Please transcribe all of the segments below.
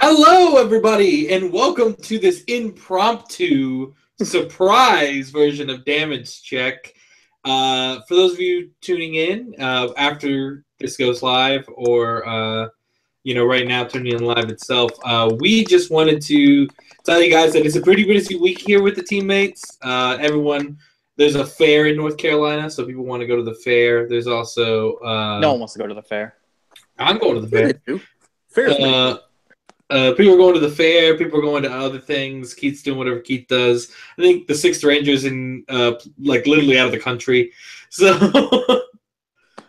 Hello, everybody, and welcome to this impromptu surprise version of Damage Check. For those of you tuning in after this goes live, or right now tuning in live itself, we just wanted to tell you guys that it's a pretty busy week here with the teammates. There's a fair in North Carolina, so people want to go to the fair. There's also no one wants to go to the fair. I'm going to the fair. Yeah, they do. Fair's People are going to the fair. People are going to other things. Keith's doing whatever Keith does. I think the Sixth Ranger's in literally out of the country. So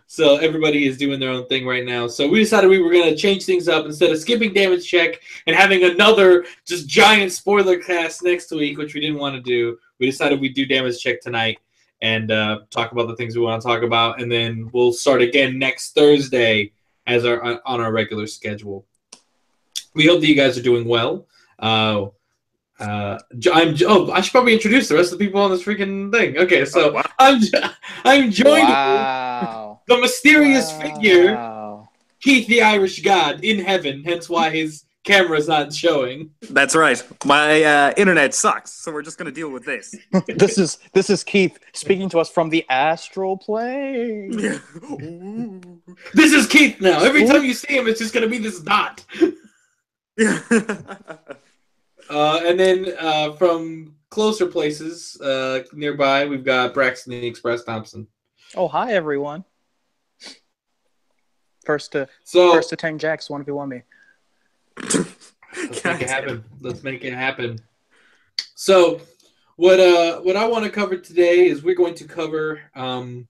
so everybody is doing their own thing right now. So we decided we were going to change things up. Instead of skipping Damage Check and having another just giant spoiler cast next week, which we didn't want to do, we decided we'd do Damage Check tonight and talk about the things we want to talk about. And then we'll start again next Thursday as on our regular schedule. We hope that you guys are doing well. I should probably introduce the rest of the people on this freaking thing. Okay, so I'm joined with the mysterious figure, Keith the Irish God in heaven. Hence why his camera's not showing. That's right. My internet sucks, so we're just gonna deal with this. This is Keith speaking to us from the astral plane. This is Keith now. Every time you see him, it's just gonna be this dot. And then from closer places nearby, we've got Braxton the Express Thompson. Oh, hi everyone! First to 10 jacks, 1v1 me. Let's make it happen. So, what I want to cover today is we're going to cover the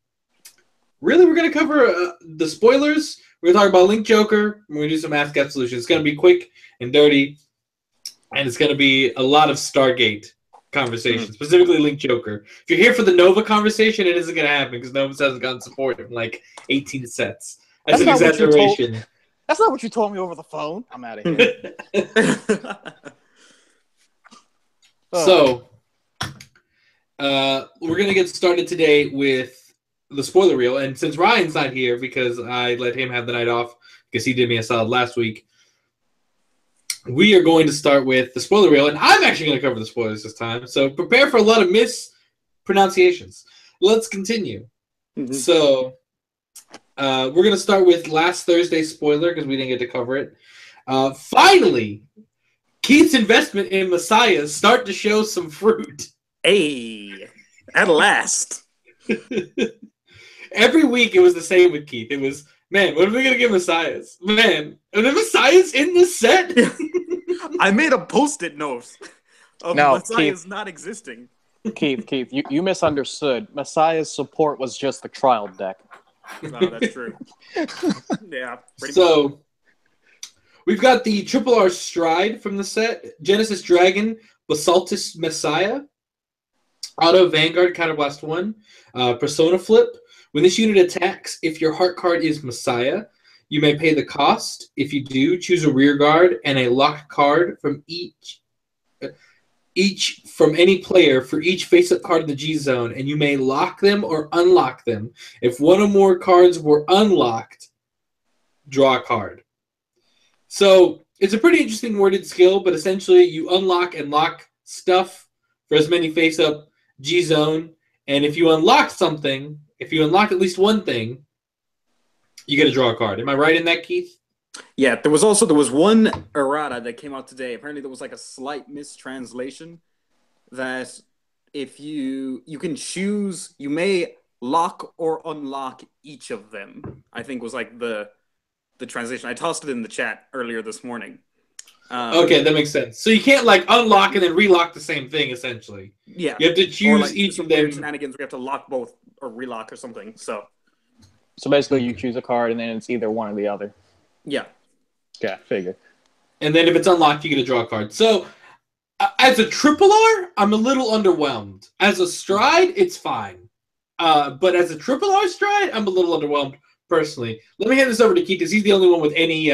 spoilers. We're going to talk about Link Joker. We're going to do some Ask Absolution. It's going to be quick and dirty, and it's going to be a lot of Stargate conversation, specifically Link Joker. If you're here for the Nova conversation, it isn't going to happen because Nova hasn't gotten support in like 18 sets. That's an exaggeration. That's not what you told me over the phone. I'm out of here. So, we're going to get started today with the spoiler reel, and since Ryan's not here because I let him have the night off because he did me a solid last week, we are going to start with the spoiler reel, and I'm actually going to cover the spoilers this time, so prepare for a lot of mispronunciations. Let's continue. So we're going to start with last Thursday's spoiler because we didn't get to cover it. Finally, Keith's investment in Messiah start to show some fruit. Hey, at last. Every week it was the same with Keith. It was, man, what are we going to get Messiahs? Man, are the Messiahs in this set? I made a post-it note of Messiahs not existing. Keith, you misunderstood. Messiah's support was just the trial deck. Oh, that's true. Yeah. So, we've got the Triple R Stride from the set, Genesis Dragon, Basaltis Messiah, Auto Vanguard, Counterblast 1, Persona Flip. When this unit attacks, if your heart card is Messiah, you may pay the cost. If you do, choose a rear guard and a lock card from each from any player for each face-up card in the G zone, and you may lock them or unlock them. If one or more cards were unlocked, draw a card. So it's a pretty interesting worded skill, but essentially you unlock and lock stuff for as many face-up G zone, and if you unlock something, if you unlock at least one thing, you get to draw a card. Am I right in that, Keith? Yeah, there was one errata that came out today. Apparently there was like a slight mistranslation that if you can choose, you may lock or unlock each of them, I think was like the translation. I tossed it in the chat earlier this morning. Okay, that makes sense. So you can't like unlock and then relock the same thing, essentially. Yeah. You have to choose each of them. Shenanigans, we have to lock both or relock or something. So basically you choose a card and then it's either one or the other. Yeah. Yeah, figure. And then if it's unlocked, you get to draw a card. So as a Triple R, I'm a little underwhelmed. As a Stride, it's fine. But as a Triple R Stride, I'm a little underwhelmed personally. Let me hand this over to Keith because he's the only one with any...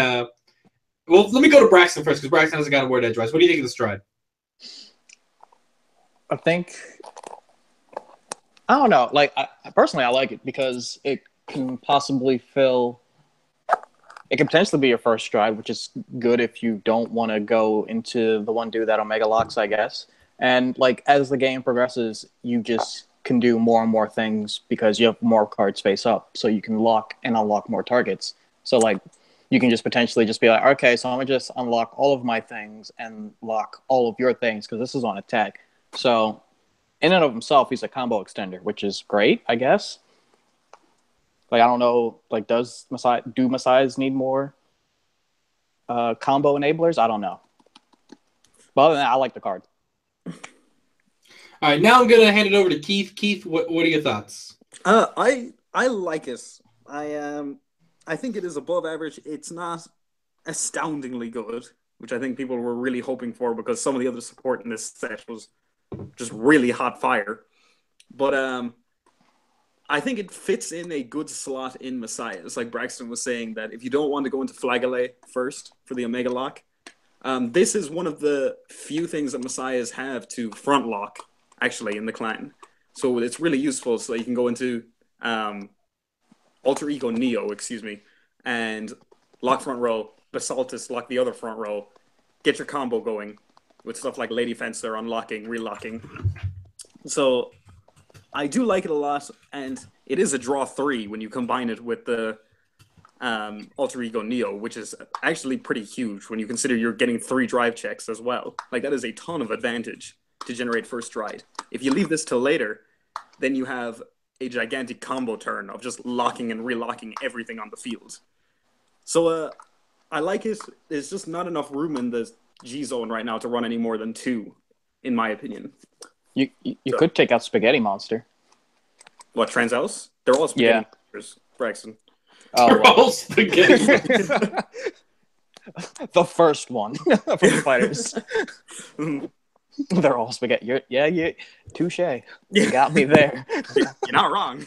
Well, let me go to Braxton first because Braxton hasn't got a word edgewise. What do you think of the Stride? I don't know. Like, personally, I like it because it can possibly fill It can potentially be your first stride, which is good if you don't want to go into the one dude that Omega locks, I guess. And like as the game progresses, you just can do more and more things because you have more cards face up, so you can lock and unlock more targets. So like you can just potentially just be like, okay, so I'm gonna just unlock all of my things and lock all of your things because this is on attack. So in and of himself, he's a combo extender, which is great, I guess. Like I don't know, like do Messiahs need more combo enablers? I don't know. But other than that, I like the card. All right, now I'm gonna hand it over to Keith. Keith, what are your thoughts? I like it. I think it is above average. It's not astoundingly good, which I think people were really hoping for because some of the other support in this set was just really hot fire. But I think it fits in a good slot in Messiah. It's like Braxton was saying that if you don't want to go into Flagellate first for the Omega lock, this is one of the few things that Messiahs have to front lock, actually, in the clan. So it's really useful so that you can go into Alter Ego Neo, and lock front row, Basaltus lock the other front row, get your combo going with stuff like Lady Fencer, unlocking, relocking. So I do like it a lot, and it is a draw 3 when you combine it with the Alter Ego Neo, which is actually pretty huge when you consider you're getting 3 drive checks as well. Like, that is a ton of advantage to generate first stride. If you leave this till later, then you have a gigantic combo turn of just locking and relocking everything on the field. So I like it. There's just not enough room in the G zone right now to run any more than 2, in my opinion. You could take out Spaghetti Monster. What, Transels? They're all spaghetti monsters, Braxton. Oh, They're all spaghetti. The first one from the fighters. They're all spaghetti. Yeah, touche. You got me there. You're not wrong.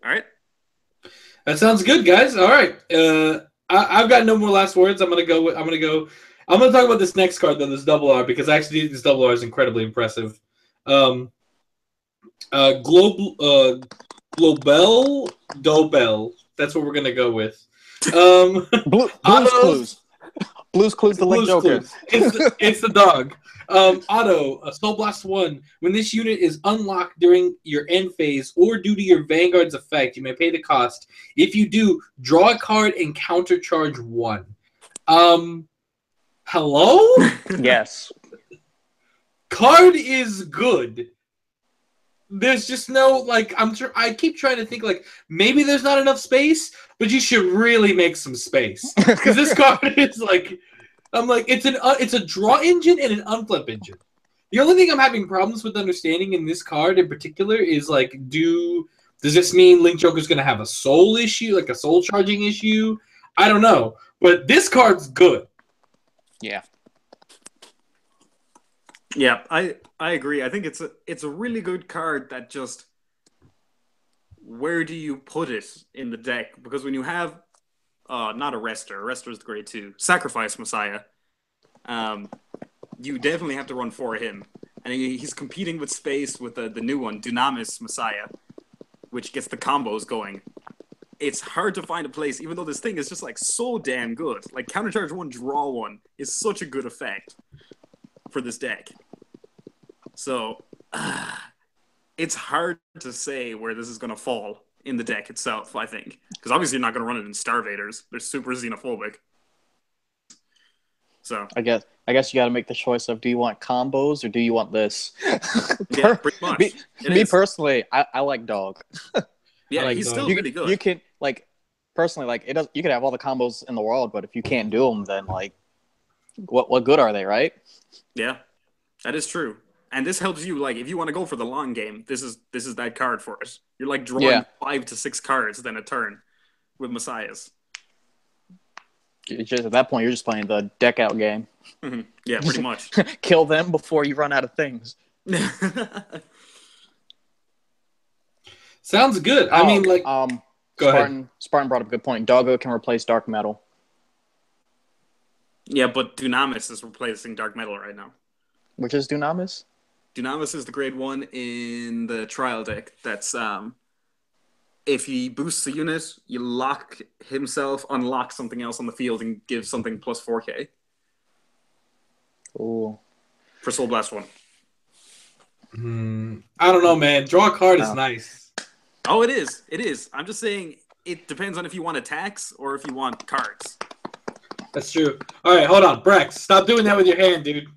All right. That sounds good, guys. All right. I've got no more last words. I'm gonna talk about this next card though, this double R, because I actually think this double R is incredibly impressive. Globel Dobel. That's what we're gonna go with. Blue's Clues, the Link Joker. It's the dog. Otto, a Soul Blast 1. When this unit is unlocked during your end phase or due to your Vanguard's effect, you may pay the cost. If you do, draw a card and countercharge 1. Hello? Yes. Card is good. There's just no, like, I keep trying to think, like, maybe there's not enough space, but you should really make some space. Because this card is, like, I'm like, it's a draw engine and an unflip engine. The only thing I'm having problems with understanding in this card in particular is, like, does this mean Link Joker's going to have a soul issue, like a soul charging issue? I don't know. But this card's good. Yeah. Yeah, I agree. I think it's a really good card that just, where do you put it in the deck? Because when you have not Arrestor is the grade 2, Sacrifice Messiah, you definitely have to run for him. And he's competing with space with the new one, Dunamis Messiah, which gets the combos going. It's hard to find a place, even though this thing is just like so damn good. Like countercharge 1, draw 1 is such a good effect for this deck. So it's hard to say where this is going to fall in the deck itself, I think. Because obviously you're not going to run it in Starvaders. They're super xenophobic. So I guess you got to make the choice of, do you want combos or do you want this? Yeah, pretty much. Me personally, I like dog. Yeah, like he's dog. still really good. You can, like, personally, like, you can have all the combos in the world, but if you can't do them, then, like, what good are they, right? Yeah, that is true. And this helps you, like, if you want to go for the long game, this is that card for it. You're like drawing 5 to 6 cards then a turn with Messiahs. Just at that point, you're just playing the deck out game. Mm-hmm. Yeah, pretty much. Kill them before you run out of things. Sounds good. I mean, like, go ahead. Spartan brought up a good point. Doggo can replace Dark Metal. Yeah, but Dunamis is replacing Dark Metal right now. Which is Dunamis? Dunamis is the grade 1 in the trial deck. That's if he boosts a unit, you lock himself, unlock something else on the field, and give something plus 4k. Ooh. For Soul Blast 1. I don't know, man. Draw a card is No. nice. Oh, it is. It is. I'm just saying it depends on if you want attacks or if you want cards. That's true. All right, hold on. Brex, stop doing that with your hand, dude.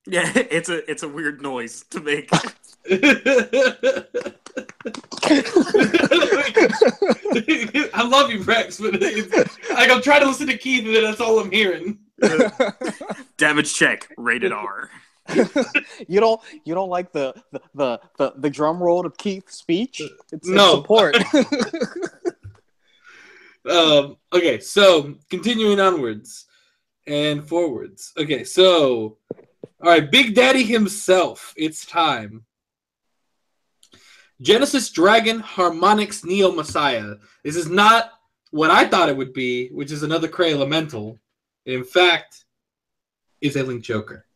Yeah, it's a weird noise to make. I love you, Brex, but like I'm trying to listen to Keith, and that's all I'm hearing. Damage check, rated R. You don't like the drum roll to Keith's speech? It's No. support. Okay, so continuing onwards and forwards. Okay, so all right, Big Daddy himself. It's time. Genesis Dragon Harmonics Neo Messiah. This is not what I thought it would be, which is another Cray Elemental. In fact, it's a Link Joker.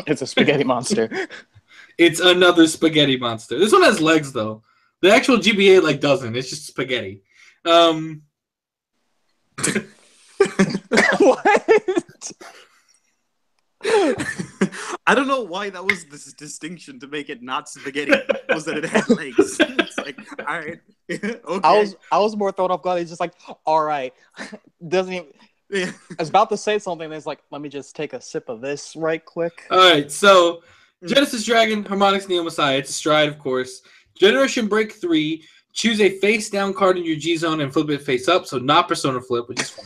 It's a spaghetti monster. It's another spaghetti monster. This one has legs though. The actual GBA like doesn't. It's just spaghetti. What? I don't know why that was this distinction to make it not spaghetti. Was that it had legs? It's like, all right, okay. I was more thrown off guard. He's just like, all right, doesn't even. Yeah. I was about to say something. That's like, let me just take a sip of this right quick. All right, so Genesis Dragon Harmonics Neo Messiah. It's a stride, of course. Generation Break 3. Choose a face-down card in your G-Zone and flip it face-up, so not Persona Flip, which is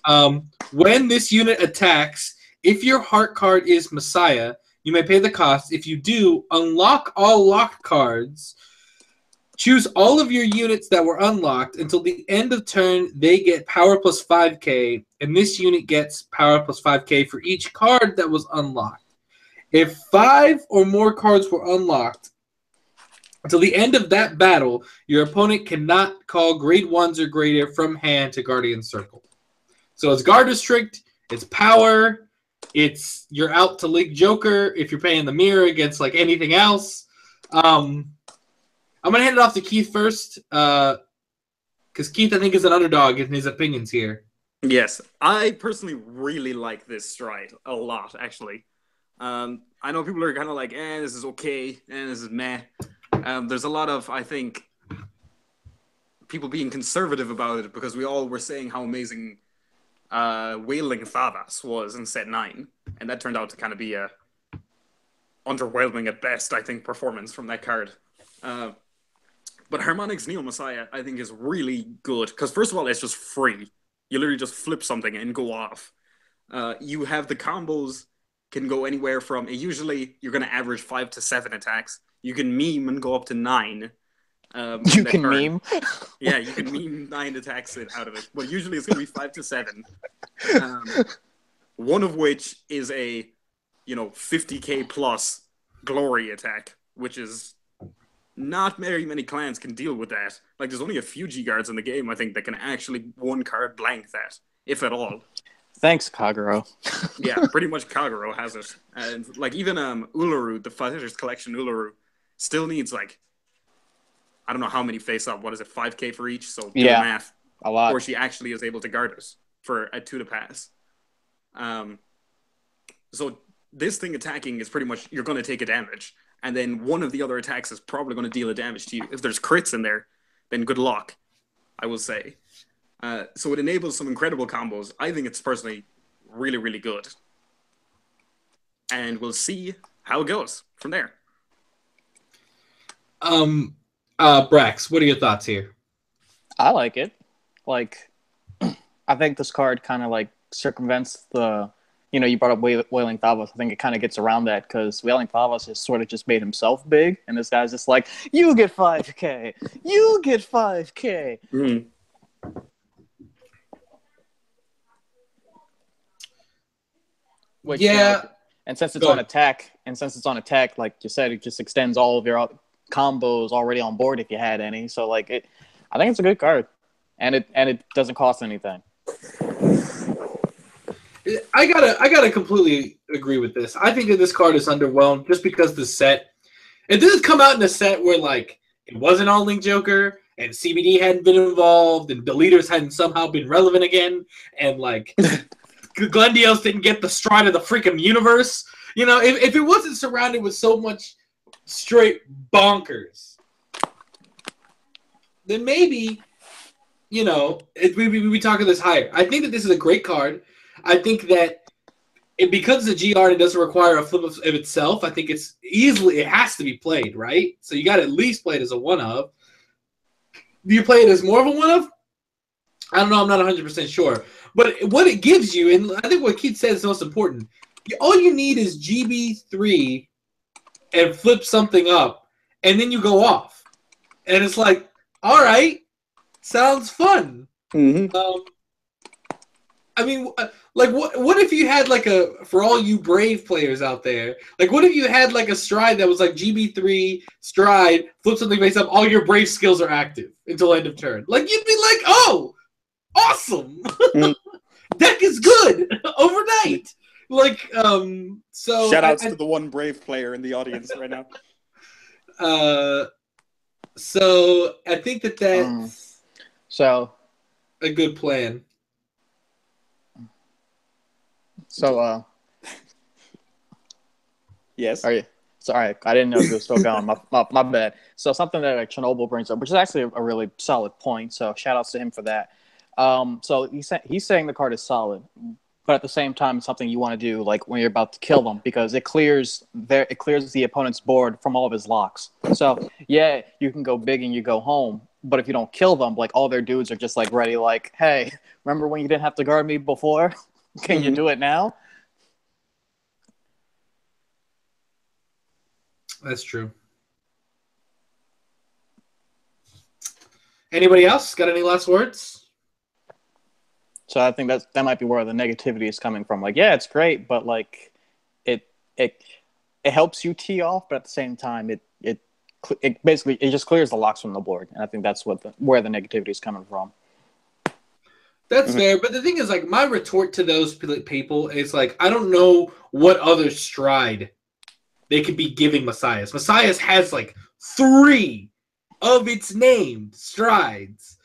fine. When this unit attacks, if your heart card is Messiah, you may pay the cost. If you do, unlock all locked cards. Choose all of your units that were unlocked. Until the end of turn, they get power plus 5k, and this unit gets power plus 5k for each card that was unlocked. If 5 or more cards were unlocked, until the end of that battle, your opponent cannot call grade 1s or greater from hand to Guardian Circle. So it's Guard Restrict, it's power, it's you're out to Link Joker if you're paying the mirror against like anything else. I'm going to hand it off to Keith first, because Keith, I think, is an underdog in his opinions here. Yes, I personally really like this stride a lot, actually. I know people are kind of like, this is okay, this is meh. There's a lot of, I think, people being conservative about it because we all were saying how amazing Wailing Thavas was in set 9, and that turned out to kind of be a underwhelming at best, I think, performance from that card. But Harmonics Neo Messiah, I think, is really good because, first of all, it's just free. You literally just flip something and go off. You have the combos can go anywhere from, usually you're going to average 5 to 7 attacks. You can meme and go up to 9. You can meme? Yeah, you can meme 9 attacks out of it. But usually it's going to be 5 to 7. One of which is a, 50k plus glory attack, which is not very many clans can deal with that. Like, there's only a few G-Guards in the game, I think, that can actually one card blank that, if at all. Thanks, Kagero. Yeah, pretty much Kagero has it. And, like, even Uluru, the Fighters Collection Uluru, still needs, like, I don't know how many face-up. What is it, 5k for each? So do the math. A lot. Or she actually is able to guard us for a 2 to pass. So this thing attacking is pretty much, you're going to take a damage. And then one of the other attacks is probably going to deal a damage to you. If there's crits in there, then good luck, I will say. So it enables some incredible combos. I think it's personally really, really good. And we'll see how it goes from there. Brax, what are your thoughts here? I like it. Like, I think this card kind of like circumvents the, you brought up Wailing Thavas. I think it kind of gets around that because Wailing Thavas has sort of just made himself big, and this guy's just like, you get 5k, you get 5k. Mm-hmm. Which, yeah. And since it's on attack, like you said, it just extends all of your combos already on board if you had any. So like I think it's a good card, and it doesn't cost anything. I gotta completely agree with this. I think that this card is underwhelmed just because the set. It doesn't come out in a set where like it wasn't all Link Joker, and CBD hadn't been involved, and the leaders hadn't somehow been relevant again, and like Glendios didn't get the stride of the freaking universe. You know, if it wasn't surrounded with so much straight bonkers, then maybe, you know, we talking this higher. I think that this is a great card. I think that because it's a GR and it doesn't require a flip of itself, I think it has to be played, right? So you got to at least play it as a one-of. Do you play it as more of a one-of? I don't know. I'm not 100% sure. But what it gives you, and I think what Keith said is most important, all you need is GB3 and flip something up, and then you go off. And it's like, all right, sounds fun. Mm-hmm. I mean, like, what if you had like for all you Brave players out there, like, what if you had like a stride that was like GB3 stride, flip something face up, all your Brave skills are active until end of turn? Like, you'd be like, oh, awesome, deck is good overnight. Like, so shout outs to the one Brave player in the audience right now. So I think that's so a good plan. So, yes. Are you? Sorry, I didn't know you were still going. My bad. So something that like, Chernobyl brings up, which is actually a really solid point. So shout outs to him for that. So he's saying the card is solid, but at the same time, it's something you want to do like when you're about to kill them because it clears the opponent's board from all of his locks. So yeah, you can go big and you go home, but if you don't kill them, like all their dudes are just like ready. Like, hey, remember when you didn't have to guard me before? Can you do it now? That's true. Anybody else got any last words? So I think that might be where the negativity is coming from. Like, yeah, it's great, but like, it helps you tee off, but at the same time, it basically just clears the locks from the board, and I think that's where the negativity is coming from. That's fair, but the thing is, like, my retort to those people is, like, I don't know what other stride they could be giving Messiahs. Messiahs has, like, 3 of its named strides.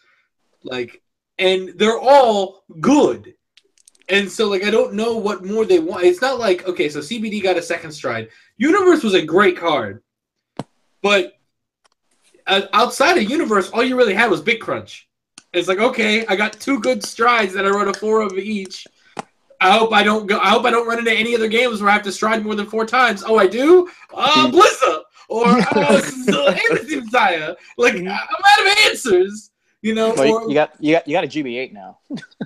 Like, and they're all good. And so, like, I don't know what more they want. It's not like, okay, so CBD got a second stride. Universe was a great card. But outside of Universe, all you really had was Big Crunch. It's like, okay, I got 2 good strides that I wrote a 4 of each. I hope I don't run into any other games where I have to stride more than 4 times. Oh, I do? Blizza or Amnesty Messiah. Like, I'm out of answers. You know, well, you got a GB8 now.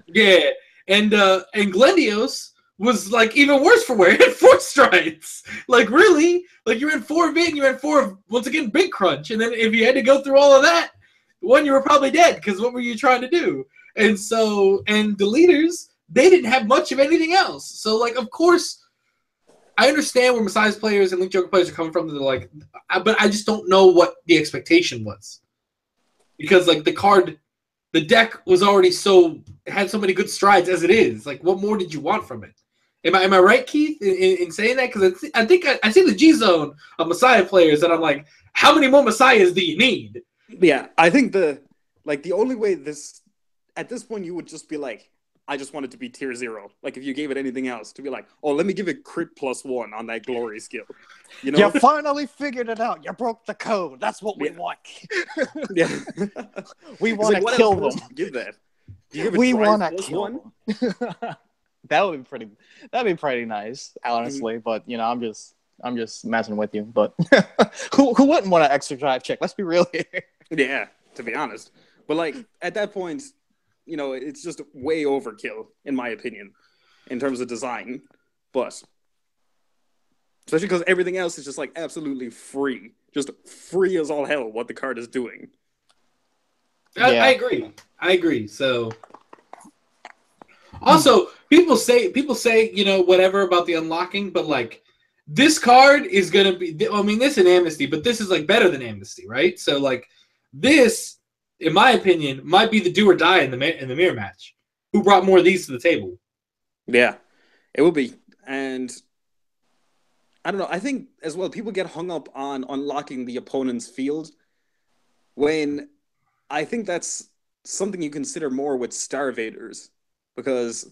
Yeah, and Glendios was like even worse for wear. It had 4 strides. Like, really? Like, you had 4 of it, and you had 4 of, once again, Big Crunch. And then if you had to go through all of that, one, you were probably dead, because what were you trying to do? And so, and the leaders, they didn't have much of anything else. So, like, of course, I understand where Messiah's players and Link Joker players are coming from. They're like, but I just don't know what the expectation was. Because, like, the deck was already had so many good strides as it is. Like, what more did you want from it? Am I right, Keith, in saying that? Because I think I see the G zone of Messiah players, and I'm like, how many more Messiahs do you need? Yeah, I think the only way at this point you would just be like, I just want it to be tier 0. Like, if you gave it anything else, to be like, oh, let me give it crit +1 on that glory skill. You know? You finally figured it out. You broke the code. That's what we want. Yeah. We want to kill them. Give that. We want to kill them. That'd be pretty nice, honestly. But you know, I'm just messing with you. But who wouldn't want an extra drive check? Let's be real here. Yeah, to be honest. But like at that point, you know, it's just way overkill, in my opinion, in terms of design. But especially because everything else is just like absolutely free. Just free as all hell what the card is doing. I agree. So also people say, you know, whatever about the unlocking, but like this card is gonna be, I mean, this and Amnesty, but this is like better than Amnesty, right? So like this, in my opinion, might be the do or die in the mirror match. Who brought more of these to the table? Yeah, it will be. And I don't know. I think as well, people get hung up on unlocking the opponent's field. when I think that's something you consider more with Starvaders, because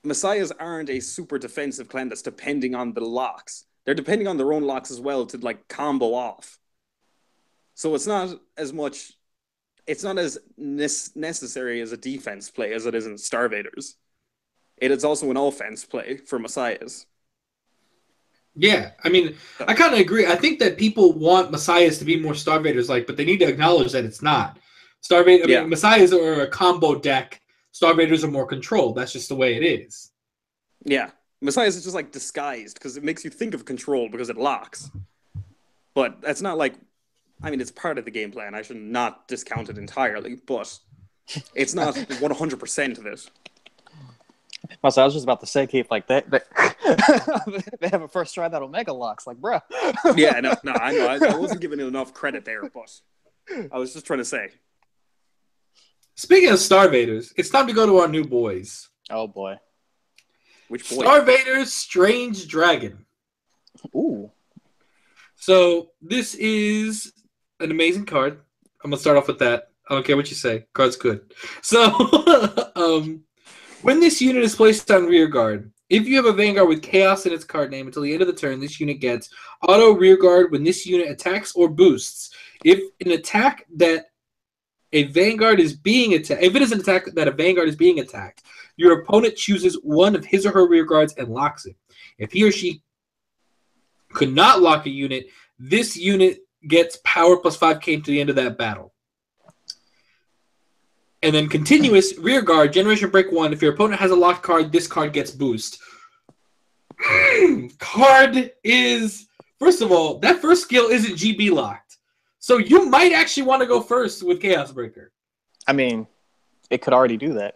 Messiahs aren't a super defensive clan that's depending on the locks. They're depending on their own locks as well to like combo off. So it's not as much. It's not as necessary as a defense play as it is in Starvaders. It is also an offense play for Messiahs. Yeah, I mean, I kind of agree. I think that people want Messiahs to be more Starvaders like, but they need to acknowledge that it's not. I mean, Messiahs are a combo deck. Starvaders are more controlled. That's just the way it is. Yeah, Messiahs is just like disguised because it makes you think of control because it locks. But that's not like, I mean, it's part of the game plan. I should not discount it entirely, but it's not 100% of it. Also, I was just about to say, Keith, like they have a first try that Omega locks, like, bro. Yeah, no, I know. I wasn't giving it enough credit there, but I was just trying to say. Speaking of Starvaders, it's time to go to our new boys. Oh boy, which boy? Starvaders Strange Dragon. Ooh. So this is an amazing card. I'm gonna start off with that. I don't care what you say. Card's good. So, when this unit is placed on rear guard, if you have a Vanguard with Chaos in its card name until the end of the turn, this unit gets auto rear guard when this unit attacks or boosts. If an attack that a Vanguard is being attacked, if it is an attack that a Vanguard is being attacked, your opponent chooses one of his or her rear guards and locks it. If he or she could not lock a unit, this unit gets power plus 5k to the end of that battle. And then continuous rear guard, generation break 1. If your opponent has a locked card, this card gets boost. Card is, first of all, that first skill isn't GB locked. So you might actually want to go first with Chaos Breaker. I mean, it could already do that.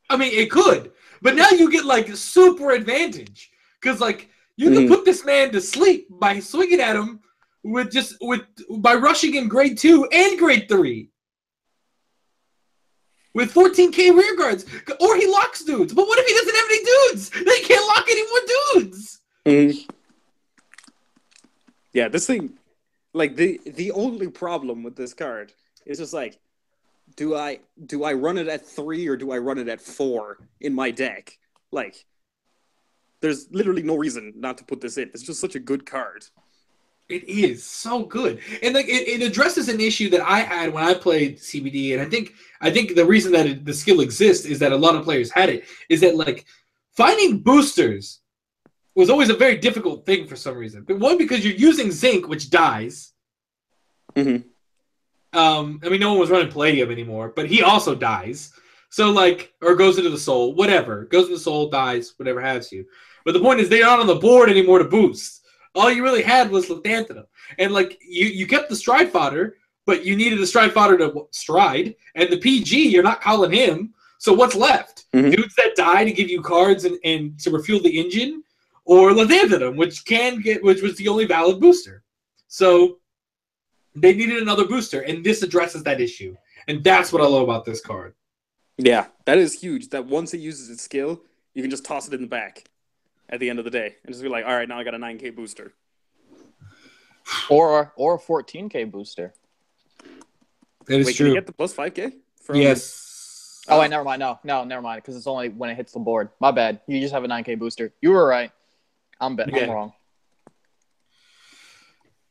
I mean, it could. But now you get, like, super advantage. Because, like, you can put this man to sleep by swinging at him by rushing in grade 2 and grade 3. With 14k rear guards. Or he locks dudes. But what if he doesn't have any dudes? They can't lock any more dudes. Mm-hmm. Yeah, this thing, like, the only problem with this card is just like, do I run it at 3 or do I run it at 4 in my deck? Like, there's literally no reason not to put this in. It's just such a good card. It is so good, and like it addresses an issue that I had when I played CBD, and I think the reason that the skill exists is that a lot of players had it. Is that like finding boosters was always a very difficult thing for some reason. But one, because you're using Zinc, which dies. Mm-hmm. I mean, no one was running Palladium anymore, but he also dies. So like, or goes into the soul, whatever. Goes into the soul, dies, whatever has you. But the point is, they're not on the board anymore to boost. All you really had was Lanthanum. And like, you kept the Stride Fodder, but you needed the Stride Fodder to stride. And the PG, you're not calling him. So what's left? Mm-hmm. Dudes that die to give you cards and to refuel the engine, or Lanthanum, which was the only valid booster. So they needed another booster, and this addresses that issue. And that's what I love about this card. Yeah, that is huge. That once it uses its skill, you can just toss it in the back at the end of the day and just be like, all right, now I got a 9k booster. Or a 14k booster. That is Wait, true. Can you get the plus 5k? Yes. Oh, wait, never mind. No, never mind, because it's only when it hits the board. My bad. You just have a 9k booster. You were right. I'm wrong.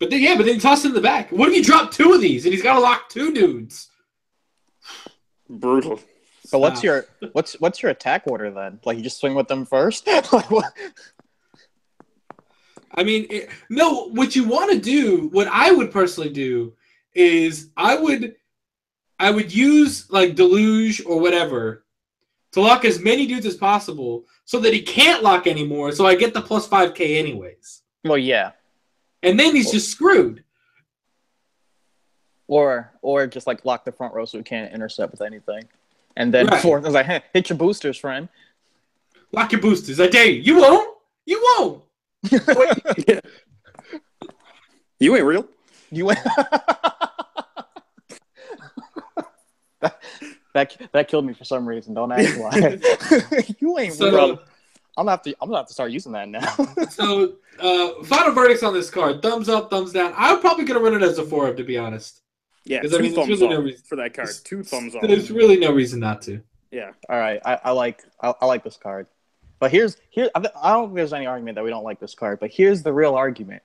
But then you toss it in the back. What if you drop 2 of these and he's got to lock 2 dudes? Brutal. But what's your attack order then? Like, you just swing with them first? Like, what? I mean, what you want to do, what I would personally do, is I would use, like, Deluge or whatever to lock as many dudes as possible so that he can't lock anymore, so I get the plus 5k anyways. Well, yeah. And then he's just screwed. Or just, like, lock the front row so he can't intercept with anything. And then fourth, I was like, hey, hit your boosters, friend. Lock your boosters. I dare you. You won't. You won't. Yeah. You ain't real. You ain't. that killed me for some reason. Don't ask why. You ain't real. gonna have to start using that now. So, final verdicts on this card: thumbs up, thumbs down. I'm probably gonna run it as a 4 up, to be honest. Yeah, 'Cause, two I mean, there's thumbs really up no reason- for that card. 2 thumbs up. There's really no reason not to. Yeah. All right, I like this card, but I don't think there's any argument that we don't like this card. But here's the real argument.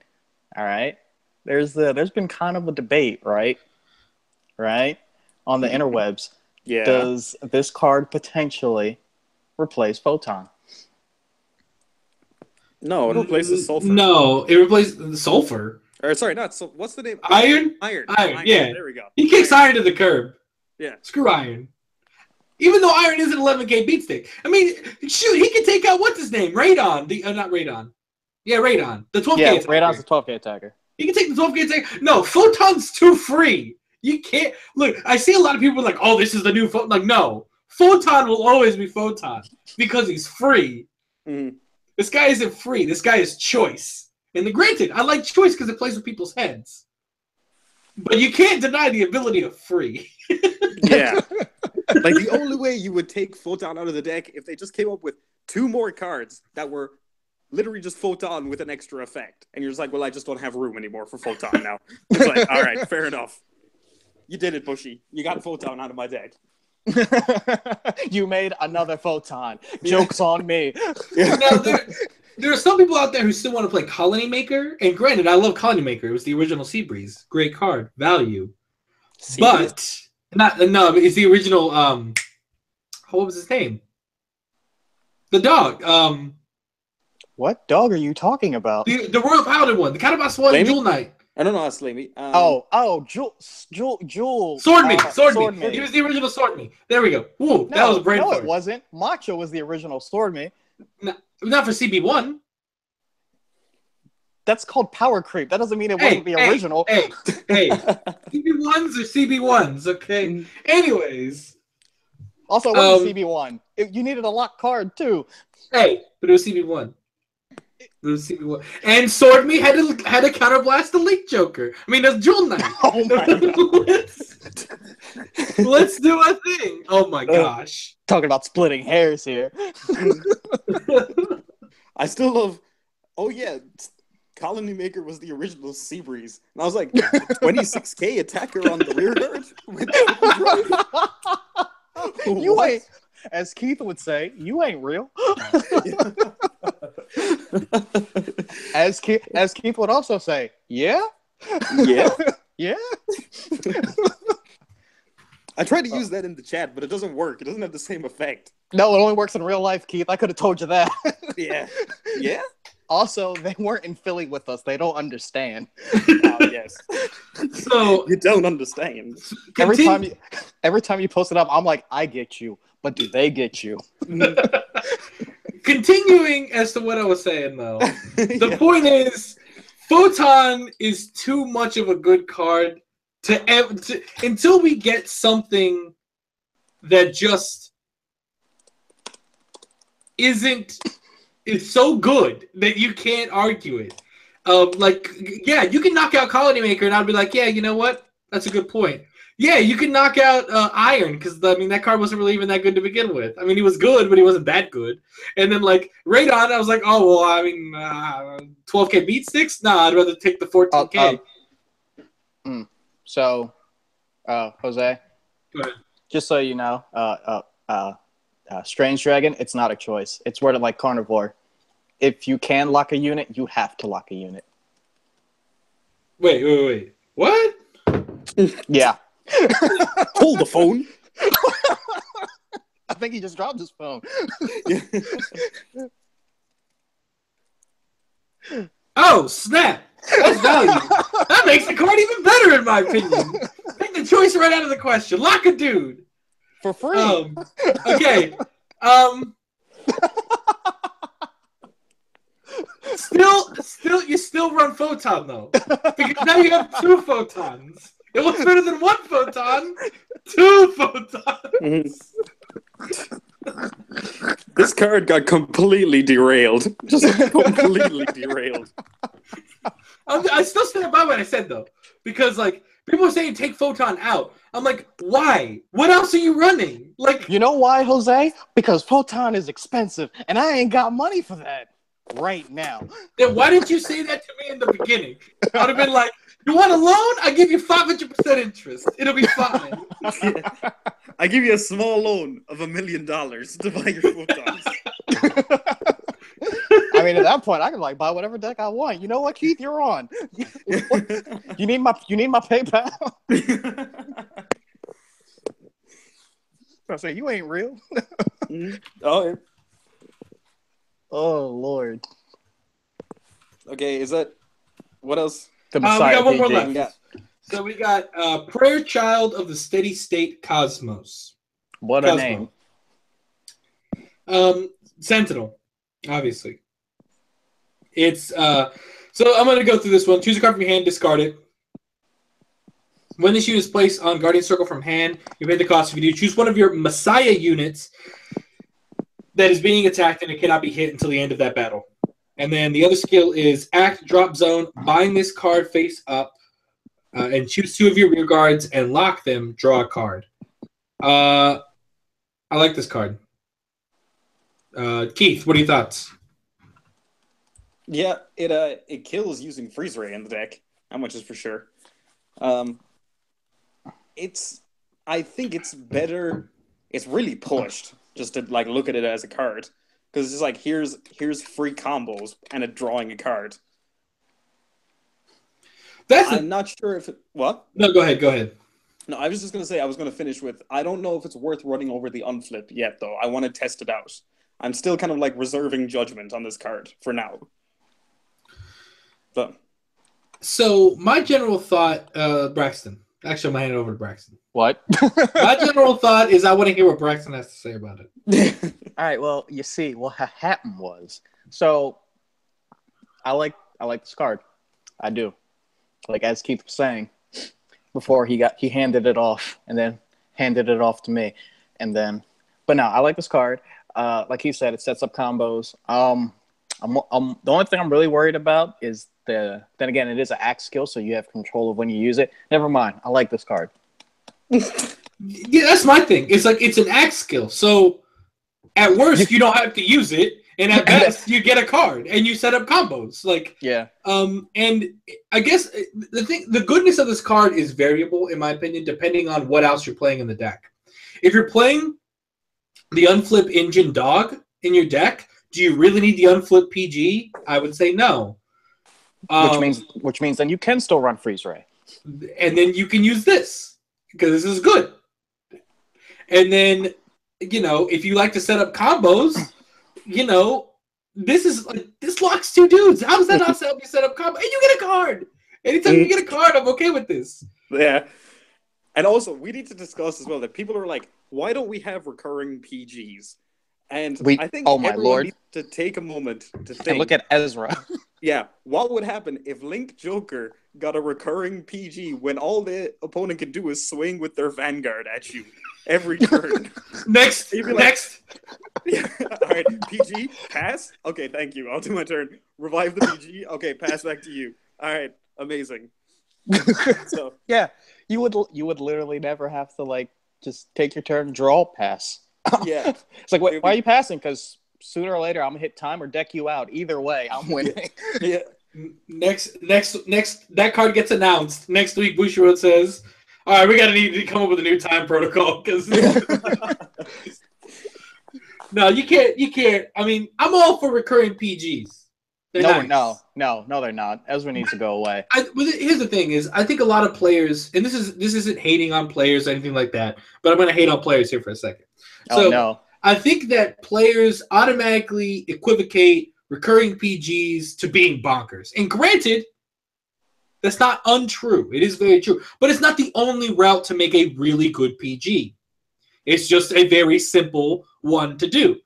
All right, there's been kind of a debate, right, on the interwebs. Yeah. Does this card potentially replace Photon? No, it replaces sulfur. No, it replaces sulfur. Or sorry, not so. What's the name? Iron. Iron. Yeah. There we go. He kicks iron to the curb. Yeah. Screw iron. Even though iron is an 11K beatstick. I mean, shoot, he can take out what's his name? Radon. Not Radon. Yeah, Radon. The 12K attacker. Radon's the 12K attacker. He can take the 12K attacker. No, Photon's too free. You can't look. I see a lot of people like, oh, this is the new Photon. Like, no, Photon will always be Photon because he's free. Mm-hmm. This guy isn't free. This guy is choice. And granted, I like choice because it plays with people's heads. But you can't deny the ability of free. Yeah. Like, the only way you would take Photon out of the deck if they just came up with 2 more cards that were literally just Photon with an extra effect. And you're just like, well, I just don't have room anymore for Photon now. It's like, all right, fair enough. You did it, Bushy. You got Photon out of my deck. You made another Photon. Joke's on me. Now, there are some people out there who still want to play Colony Maker. And granted, I love Colony Maker. It was the original Seabreeze. Great card. Value. But, it's the original, what was his name? The dog. What dog are you talking about? The Royal Paladin one. The Counterboss one, Jewel Knight. I don't know how to slay me. Jewel. Sword Me. He was the original Sword Me. There we go. Woo, that was brain fart. No, it wasn't. Macho was the original Sword Me. No, not for CB1. That's called power creep. That doesn't mean it wasn't the original. Hey, CB1s are CB1s, okay? Anyways. Also, it wasn't CB1. You needed a locked card, too. Hey, but it was CB1. And Sword Me had to counterblast the Leak Joker. I mean, that's Jewel Knight. Oh my god. Let's do a thing. Oh my gosh. Talking about splitting hairs here. I still love. Oh yeah, Colony Maker was the original Seabreeze, and I was like, 26K attacker on the rear guard. You ain't, as Keith would say, you ain't real. As Keith would also say, yeah? Yeah? I tried to use that in the chat, but it doesn't work. It doesn't have the same effect. No, it only works in real life, Keith. I could have told you that. Yeah. Yeah? Also, they weren't in Philly with us. They don't understand. Yes. So you don't understand. Every time you post it up, I'm like, I get you. But do they get you? Continuing as to what I was saying, though, the point is, Photon is too much of a good card to until we get something that just is so good that you can't argue it. You can knock out Colony Maker, and I'd be like, yeah, you know what? That's a good point. Yeah, you can knock out Iron, because, I mean, that card wasn't really even that good to begin with. I mean, he was good, but he wasn't that good. And then, like, Radon, I was like, oh, well, I mean, 12K beat sticks? Nah, I'd rather take the 14K. So, Jose, go ahead. Just so you know, Strange Dragon, it's not a choice. It's worded like Carnivore. If you can lock a unit, you have to lock a unit. Wait. What? Yeah. Hold the phone. I think he just dropped his phone. Oh, snap. That's value. That makes the card even better, in my opinion. Take the choice right out of the question. Lock a dude. For free. Okay. You still run Photon, though. Because now you have 2 Photons. It was better than 1 Photon. 2 Photons. This card got completely derailed. Just completely derailed. I still stand by what I said, though. Because, like, People are saying take Photon out. I'm like, why? What else are you running? Like, You know why, Jose? Because Photon is expensive, and I ain't got money for that right now. then why didn't you say that to me in the beginning? I would have been like, you want a loan? I give you 500% interest. It'll be fine. I give you a small loan of $1 million to buy your photons. I mean, at that point, I can like buy whatever deck I want. You know what, Keith? You're on. You need my PayPal. I say you ain't real. Oh, yeah. Oh Lord. Okay, is that what else? The We Messiah got one more PG. left. So we got Prayer Child of the Steady State Cosmos. What a name. Sentinel, obviously. It's so I'm gonna go through this one. Choose a card from your hand, discard it. When this unit is placed on Guardian Circle from hand, you pay the cost. If you do, choose one of your Messiah units that is being attacked and it cannot be hit until the end of that battle. And then the other skill is Act Drop Zone. Bind this card face up and choose 2 of your rear guards and lock them. Draw a card. I like this card. Keith, what are your thoughts? Yeah, it kills using Freeze Ray in the deck. How much is for sure? I think it's better. It's really pushed just to like look at it as a card because it's like here's free combos and a drawing a card. I'm not sure if what. No, go ahead. No, I was just gonna say I was gonna finish with I don't know if it's worth running over the unflip yet though. I want to test it out. I'm still kind of like reserving judgment on this card for now. So my general thought, Braxton. Actually, I'm gonna hand it over to Braxton. What? My general thought is I want to hear what Braxton has to say about it. All right. Well, you see, what happened was, so I like this card. I do. Like as Keith was saying before, he handed it off and then handed it off to me, and then. But no, I like this card. Like he said, it sets up combos. The only thing I'm really worried about is then again, it is an axe skill, so you have control of when you use it. Never mind. I like this card. Yeah, that's my thing. It's like it's an axe skill. So at worst, you don't have to use it, and at best, you get a card and you set up combos. Like yeah. And I guess the goodness of this card is variable, in my opinion, depending on what else you're playing in the deck. If you're playing the Unflip Engine Dog in your deck, do you really need the Unflip PG? I would say no. Which means then you can still run Freeze Ray. And then you can use this because this is good. And then, if you like to set up combos, this locks 2 dudes. How does that not help you set up combos? And you get a card. Anytime you get a card, I'm okay with this. Yeah. And also, we need to discuss as well that people are like, why don't we have recurring PGs? And I think everyone needs to take a moment to think. And look at Ezra. Yeah, what would happen if Link Joker got a recurring PG when all the opponent can do is swing with their Vanguard at you every turn? Next. Yeah, all right, PG, pass? Okay, thank you. I'll do my turn. Revive the PG? Okay, pass back to you. All right, amazing. So yeah, you would literally never have to just take your turn, draw, pass. Yeah. It's like, why are you passing? Because sooner or later, I'm gonna hit time or deck you out. Either way, I'm winning. Yeah. Next, that card gets announced next week. Bushiroad says, "All right, we gotta need to come up with a new time protocol because no, you can't. I mean, I'm all for recurring PGs. No, they're not. Ezra needs to go away. Here's the thing: is I think a lot of players, and this isn't hating on players or anything like that, but I'm gonna hate on players here for a second. So, no. I think that players automatically equivocate recurring PGs to being bonkers. And granted, that's not untrue. It is very true. But it's not the only route to make a really good PG. It's just a very simple one to do.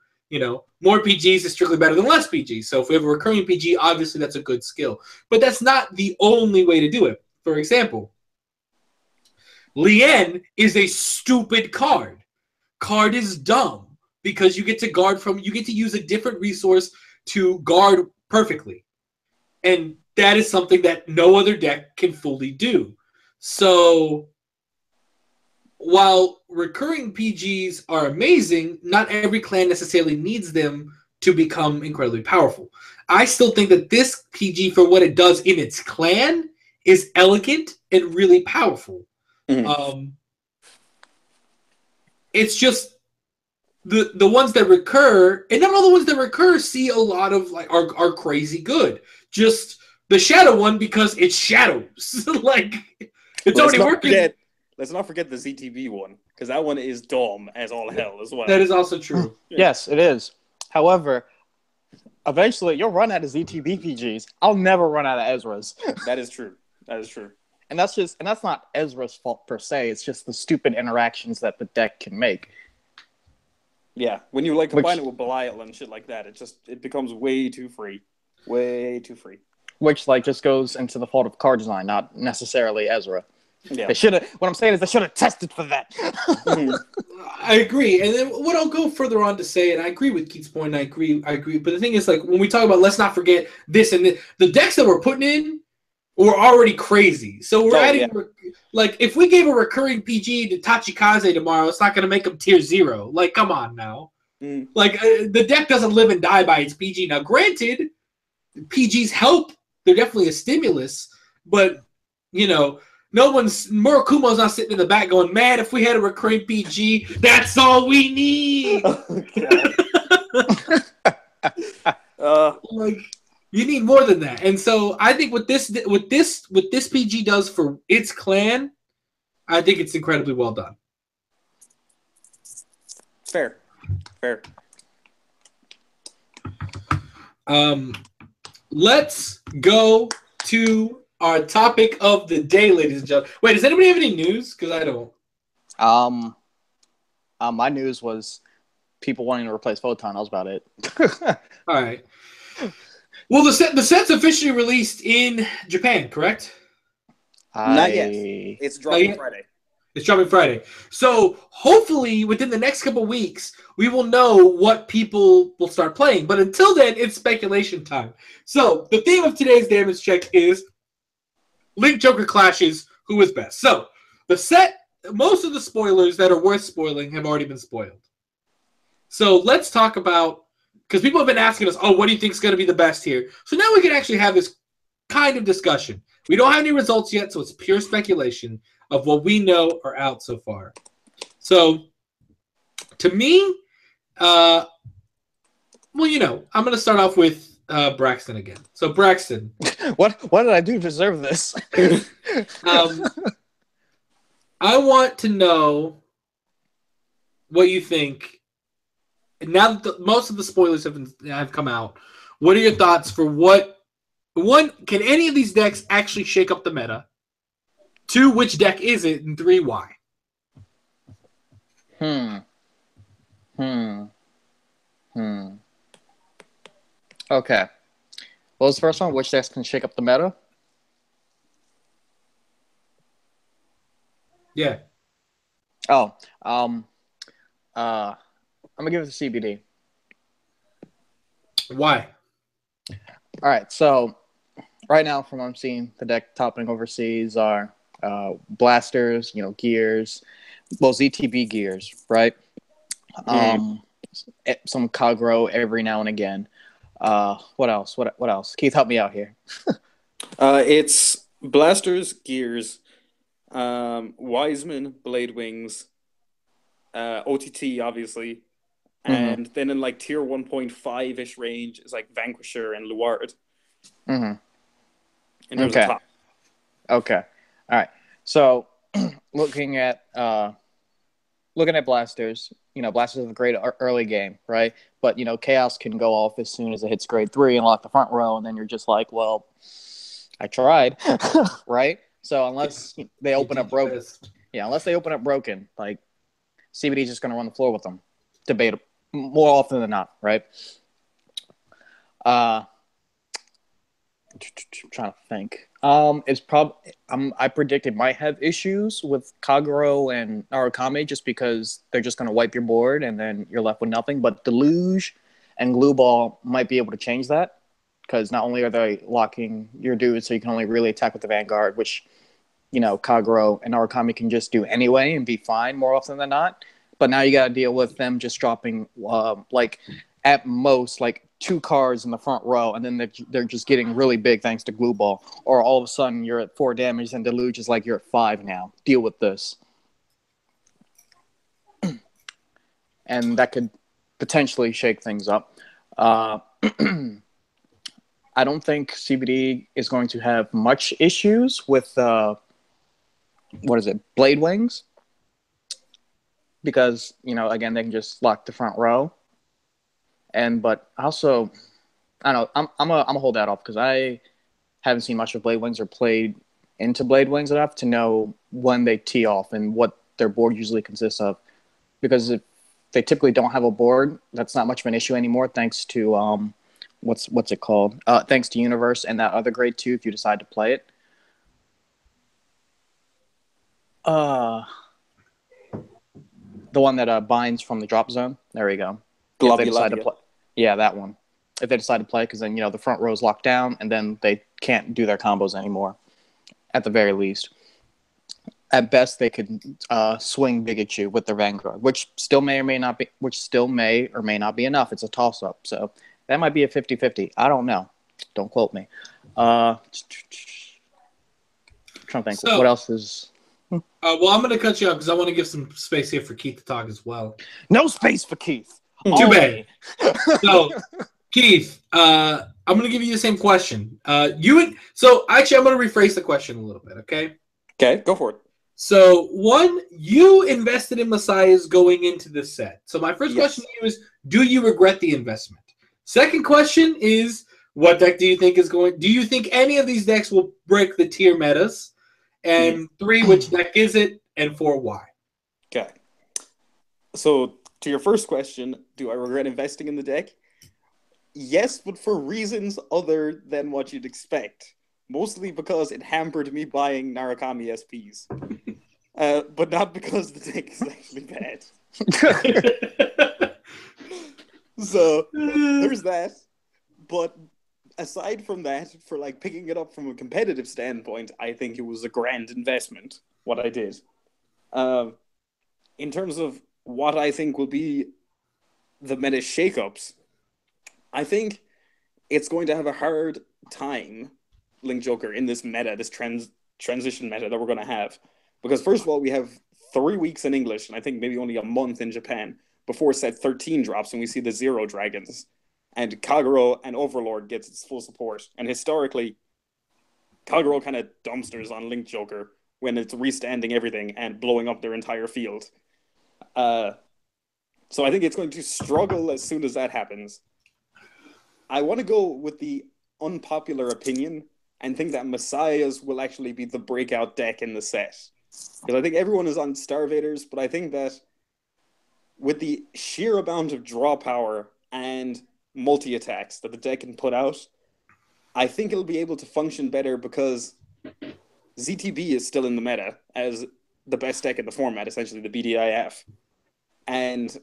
More PGs is strictly better than less PGs. So if we have a recurring PG, obviously that's a good skill. But that's not the only way to do it. For example, Lien is a stupid card. Card is dumb because you get to use a different resource to guard perfectly. And that is something that no other deck can fully do. So while recurring PGs are amazing, not every clan necessarily needs them to become incredibly powerful. I still think that this PG, for what it does in its clan, is elegant and really powerful. It's just the ones that recur, and not all the ones that recur see a lot of like are crazy good. Just the shadow one, because it's shadows. Like it's already working. Let's not forget the ZTV one, because that one is dumb as all hell as well. That is also true. Yes, it is. However, eventually you'll run out of ZTV PGs. I'll never run out of Ezra's. That is true. That is true. And that's not Ezra's fault per se. It's just the stupid interactions that the deck can make. Yeah, when you like combine it with Belial and shit like that, it becomes way too free. Way too free. Which like just goes into the fault of card design, not necessarily Ezra. Yeah. They should have. What I'm saying is they should have tested for that. I agree, and then what I'll go further on to say, and I agree with Keith's point. I agree. But the thing is, like when we talk about, let's not forget this and this, the decks that we're putting in were already crazy. So we're adding, like, if we gave a recurring PG to Tachikaze tomorrow, it's not going to make them tier 0. Like, come on now. Like the deck doesn't live and die by its PG. Now, granted, PGs help. They're definitely a stimulus, but Murakumo's not sitting in the back going, man, if we had a recurring PG, that's all we need. Like, you need more than that. And so I think what this PG does for its clan, I think it's incredibly well done. Fair. Let's go to our topic of the day, ladies and gentlemen. Wait, does anybody have any news? Because I don't. My news was people wanting to replace Photon. That was about it. All right. Well, the set's officially released in Japan, correct? Not yet. It's dropping Friday. It's dropping Friday. So hopefully within the next couple of weeks, we will know what people will start playing. But until then, it's speculation time. So the theme of today's damage check is Link Joker clashes. Who is best? So the set, most of the spoilers that are worth spoiling have already been spoiled. So let's talk about, because people have been asking us, what do you think is going to be the best here? So now we can actually have this kind of discussion. We don't have any results yet, so it's pure speculation of what we know are out so far. So to me, I'm going to start off with Braxton again. So Braxton. What did I do to deserve this? I want to know what you think. Now that most of the spoilers have come out, what are your thoughts for can any of these decks actually shake up the meta? 2, which deck is it? And 3, why? Okay. What was the first one? Which decks can shake up the meta? Yeah. I'm gonna give it to CBD. Why? All right. So right now, from what I'm seeing, the deck topping overseas are blasters, gears, ZTB gears, right? Some Kagro every now and again. What else? What else? Keith, help me out here. It's blasters, gears, Wiseman, Blade Wings, OTT, obviously, and then in like tier 1.5-ish range is like Vanquisher and Luard. In terms of top. Okay. All right. So looking at blasters, blasters is a great early game, right? But chaos can go off as soon as it hits grade 3 and lock the front row, and then you're just like, well, I tried, right? So unless they open up broken, like CBD is just going to run the floor with them, debate more often than not, right? I'm trying to think. It's probably I predict it might have issues with Kagero and Arakame just because they're just going to wipe your board and then you're left with nothing. But Deluge and Glue Ball might be able to change that because not only are they locking your dudes, so you can only really attack with the Vanguard, which Kagero and Arakami can just do anyway and be fine more often than not. But now you got to deal with them just dropping at most 2 cards in the front row, and then they're just getting really big thanks to Glue Ball. Or all of a sudden you're at 4 damage and Deluge is you're at 5 now. Deal with this. And that could potentially shake things up. I don't think CBD is going to have much issues with Blade Wings, because again, they can just lock the front row. But also, I don't know, I'm gonna hold that off because I haven't seen much of Blade Wings or played into Blade Wings enough to know when they tee off and what their board usually consists of. Because if they typically don't have a board, that's not much of an issue anymore, thanks to what's it called? Thanks to Universe and that other grade 2 if you decide to play it. The one that binds from the drop zone. There you go. If they decide to play, yeah, that one. If they decide to play, because then the front row is locked down, and then they can't do their combos anymore. At the very least, at best they could swing Pikachu with their Vanguard, which still may or may not be enough. It's a toss up, so that might be a 50-50. I don't know. Don't quote me. Trying to think. What else is? Well, I'm going to cut you off because I want to give some space here for Keith to talk as well. No space for Keith. Too bad. So, Keith, I'm going to give you the same question. So actually, I'm going to rephrase the question a little bit, okay? Okay, go for it. So, one, you invested in Messiahs going into this set. So my first question to you is, do you regret the investment? Second question is, what deck do you think is going... Do you think any of these decks will break the tier metas? And 3, which deck is it? And 4, why? Okay. So, to your first question, do I regret investing in the deck? Yes, but for reasons other than what you'd expect. Mostly because it hampered me buying Narukami SPs. But not because the deck is actually bad. So, there's that. But aside from that, for picking it up from a competitive standpoint, I think it was a grand investment, what I did. In terms of what I think will be the meta shakeups, I think it's going to have a hard time, Link Joker, in this meta, this transition meta that we're going to have. Because first of all, we have 3 weeks in English, and I think maybe only a month in Japan, before set 13 drops and we see the Zero Dragons. And Kagero and Overlord gets its full support. And historically, Kagero kind of dumpsters on Link Joker when it's restanding everything and blowing up their entire field. So I think it's going to struggle as soon as that happens. I want to go with the unpopular opinion and think that Messiahs will actually be the breakout deck in the set. Because I think everyone is on Starvaders, but I think that with the sheer amount of draw power and multi-attacks that the deck can put out, I think it'll be able to function better because ZTB is still in the meta as the best deck in the format, essentially the BDIF. And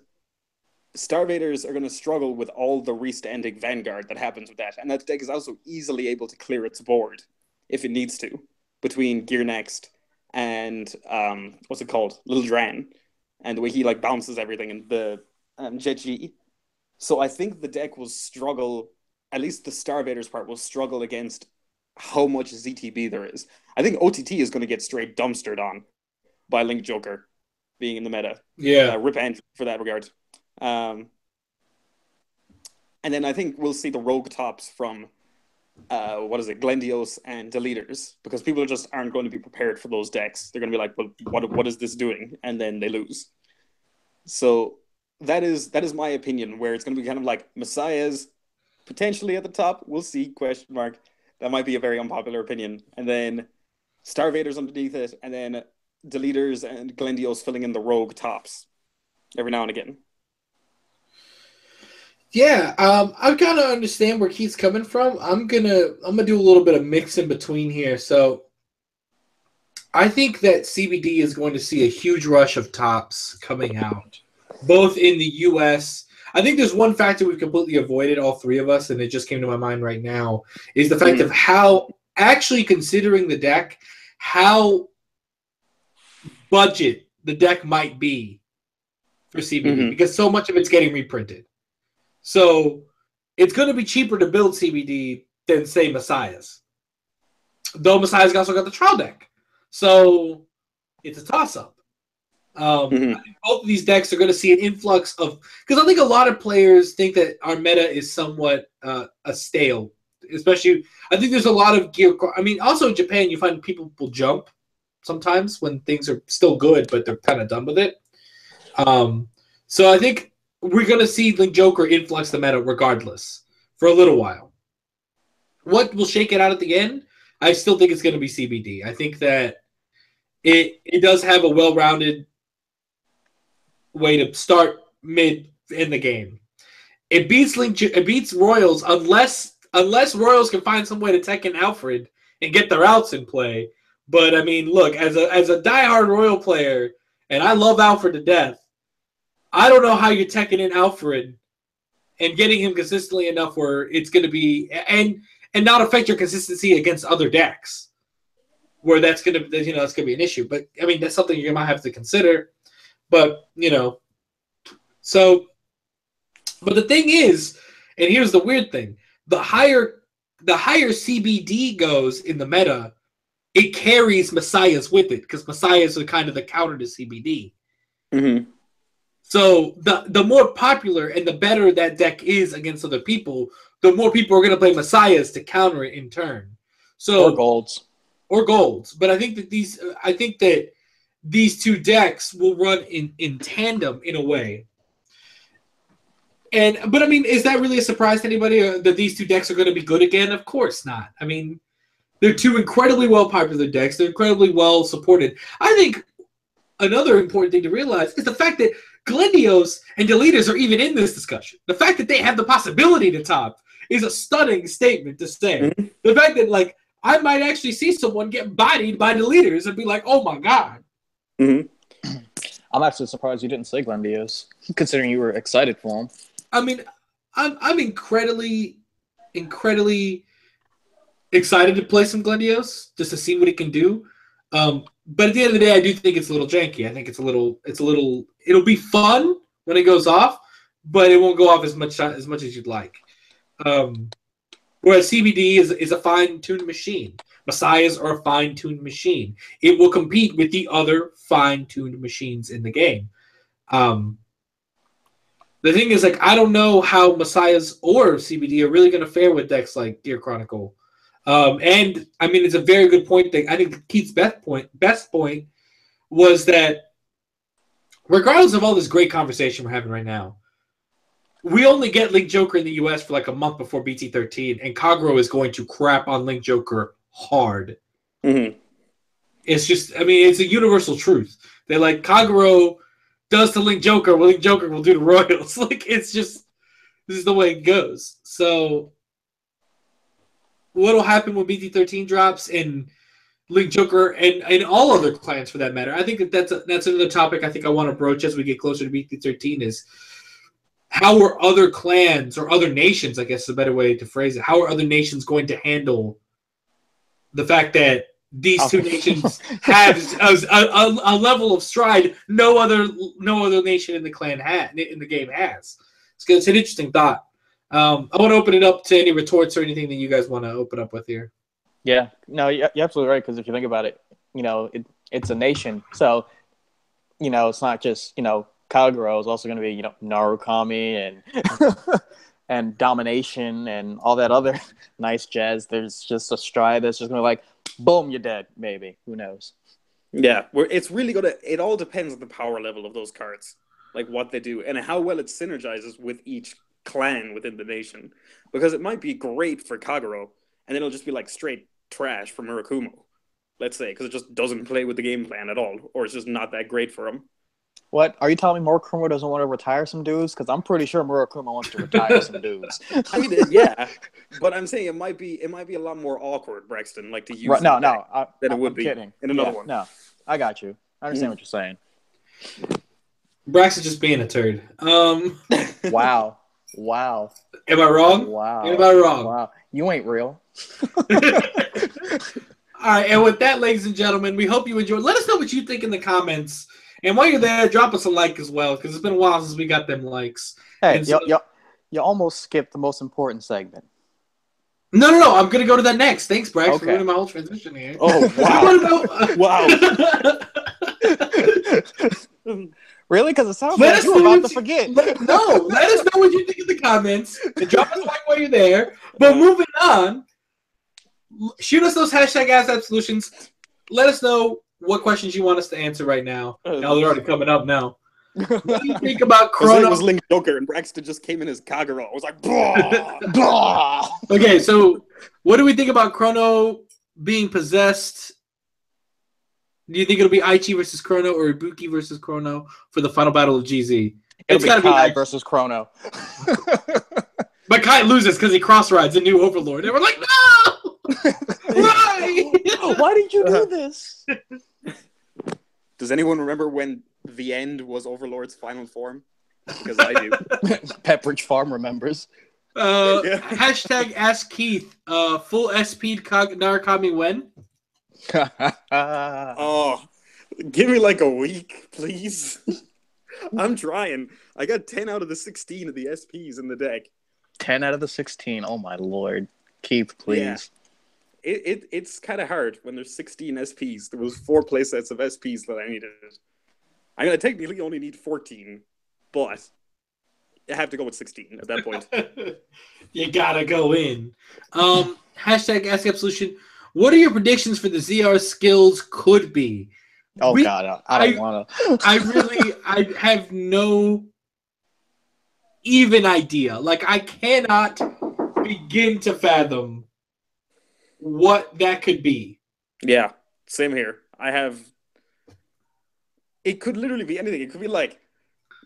Starvaders are going to struggle with all the restanding Vanguard that happens with that. And that deck is also easily able to clear its board, if it needs to, between Gear Next and, what's it called? Little Dran. And the way he bounces everything and the Jet G. So I think the deck will struggle, at least the Starvaders part will struggle against how much ZTB there is. I think OTT is going to get straight dumpstered on by Link Joker being in the meta. Yeah. Rip Andrew for that regard. And then I think we'll see the rogue tops from, Glendios and Deleters, because people just aren't going to be prepared for those decks. They're going to be like, well, what is this doing? And then they lose. So that is my opinion, where it's going to be kind of like Messiahs potentially at the top. We'll see, question mark. That might be a very unpopular opinion. And then Starvaders underneath it, and then Deleters and Glendios filling in the rogue tops every now and again. Yeah, I kind of understand where Keith's coming from. I'm gonna do a little bit of mix in between here. So I think that CBD is going to see a huge rush of tops coming out, both in the U.S. I think there's one factor we've completely avoided, all three of us, and it just came to my mind right now, is the fact of how, actually considering the deck, how budget the deck might be for CBD because so much of it's getting reprinted. So it's going to be cheaper to build CBD than, say, Messiah's. Though Messiah's also got the trial deck. So it's a toss-up. I think both of these decks are going to see an influx of... Because I think a lot of players think that our meta is somewhat a stale. Especially, I think there's a lot of gear... I mean, also in Japan, you find people will jump sometimes when things are still good, but they're kind of done with it. So I think we're going to see Link Joker influx the meta regardless for a little while. What will shake it out at the end? I still think it's going to be CBD. I think that it does have a well-rounded way to start mid in the game. It beats Royals unless Royals can find some way to tech in Alfred and get their outs in play. But I mean, look, as a diehard Royal player, and I love Alfred to death, I don't know how you're teching in Alfred and getting him consistently enough where it's going to be and not affect your consistency against other decks, where that's going to that's going to be an issue. But I mean, that's something you might have to consider. But but the thing is, and here's the weird thing: the higher CBD goes in the meta, it carries Messiahs with it because Messiahs are kind of the counter to CBD. Mm-hmm. So the more popular and the better that deck is against other people, the more people are going to play Messiahs to counter it in turn. So or golds. But I think that these two decks will run in tandem in a way. But I mean, is that really a surprise to anybody that these two decks are going to be good again? Of course not. I mean, they're two incredibly well popular decks. They're incredibly well supported. I think another important thing to realize is the fact that Glendios and Deleters are even in this discussion. The fact that they have the possibility to top is a stunning statement to say. Mm-hmm. The fact that, like, I might actually see someone get bodied by Deleters and be like, oh my god. Mm-hmm. I'm actually surprised you didn't say Glendios, considering you were excited for him. I mean, I'm incredibly excited to play some Glendios just to see what it can do. But at the end of the day, I do think it's a little janky. I think it'll be fun when it goes off, but it won't go off as much as you'd like. Whereas CBD is a fine-tuned machine. Messiahs are a fine-tuned machine. It will compete with the other fine-tuned machines in the game. The thing is, like, I don't know how Messiahs or CBD are really going to fare with decks like Gear Chronicle. And I mean, it's a very good point. That I think Keith's best point was that regardless of all this great conversation we're having right now, we only get Link Joker in the US for like a month before BT13, and Kagero is going to crap on Link Joker hard. Mm-hmm. It's just, I mean, it's a universal truth. They're like, Kagero does to Link Joker, what Link Joker will do to Royals. Like, it's just, this is the way it goes. So what'll happen when BT13 drops and Link Joker and all other clans for that matter? I think that's another topic I think I want to broach as we get closer to BT13 is how are other clans or other nations, I guess is a better way to phrase it, how are other nations going to handle the fact that these two nations have a level of stride no other nation in the clan in the game has. It's an interesting thought. I want to open it up to any retorts or anything that you guys want to open up with here. Yeah, no, you're absolutely right. Because if you think about it, it's a nation. So, it's not just, Kagero. It's also going to be, Narukami and and Domination and all that other nice jazz. There's just a stride that's just going to like, boom, you're dead, maybe. Who knows? Yeah, it's really going to... It all depends on the power level of those cards. Like, what they do. And how well it synergizes with each clan within the nation, because it might be great for Kagero and it'll just be like straight trash for Murakumo, let's say, because it just doesn't play with the game plan at all, or it's just not that great for him. What are you telling me? Murakumo doesn't want to retire some dudes? Because I'm pretty sure Murakumo wants to retire some dudes. I mean, yeah, but I'm saying it might be a lot more awkward, Braxton, like to use right, than it would be kidding. In another one. No, I got you. I understand what you're saying. Braxton's just being a turd. Wow. Am I wrong? Wow. Am I wrong? Wow. You ain't real. All right, and with that, ladies and gentlemen, we hope you enjoyed. Let us know what you think in the comments. And while you're there, drop us a like as well, because it's been a while since we got them likes. Hey, And so, you almost skipped the most important segment. no. I'm gonna go to that next. Thanks, Brax, for Okay. ruining my whole transition here. Oh, wow. Wow. Really? Because it sounds Let like us you were know about what to forget. let us know what you think in the comments. And drop us a like while you're there. But moving on, shoot us those hashtag #Absolutions. Let us know what questions you want us to answer right now. Now they're already coming up now. What do you think about Chrono? It was Link Joker, and Braxton just came in as Kagero. I was like, blah. Okay, so what do we think about Chrono being possessed? Do you think it'll be Aichi versus Chrono or Ibuki versus Chrono for the final battle of GZ? It'll be gotta Kai Aichi. versus Chrono. But Kai loses because he cross-rides a new Overlord. And we're like, no! Why? Why did you do this? Does anyone remember when the end was Overlord's final form? Because I do. Pepperidge Farm remembers. Hashtag Ask Keith. Full SP'd Narukami when? Oh, give me like a week, please. I'm trying. I got 10 out of the 16 of the SPs in the deck. 10 out of the 16. Oh my lord. Keith, please. Yeah. It's kind of hard when there's 16 SPs. There was 4 playsets of SPs that I needed. I'm going to technically only need 14, but I have to go with 16 at that point. You gotta go in. Hashtag Ask Absolution. What are your predictions for the ZR skills could be? Oh god, I don't want to. I have no even idea. Like, I cannot begin to fathom what that could be. Yeah, same here. It could literally be anything. It could be like,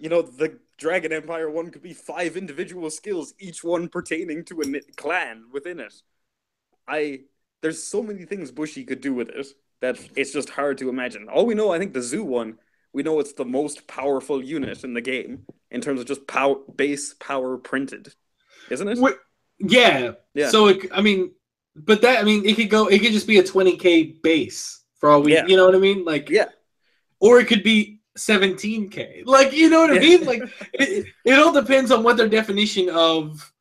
the Dragon Empire one could be 5 individual skills, each one pertaining to a clan within it. There's so many things Bushy could do with it that it's just hard to imagine. All we know, I think the Zoo one, we know it's the most powerful unit in the game in terms of just base power printed, isn't it? Yeah. So it could just be a 20k base for all we, you know what I mean? Like, yeah. Or it could be 17k. Like, you know what I mean? Like, it all depends on what their definition of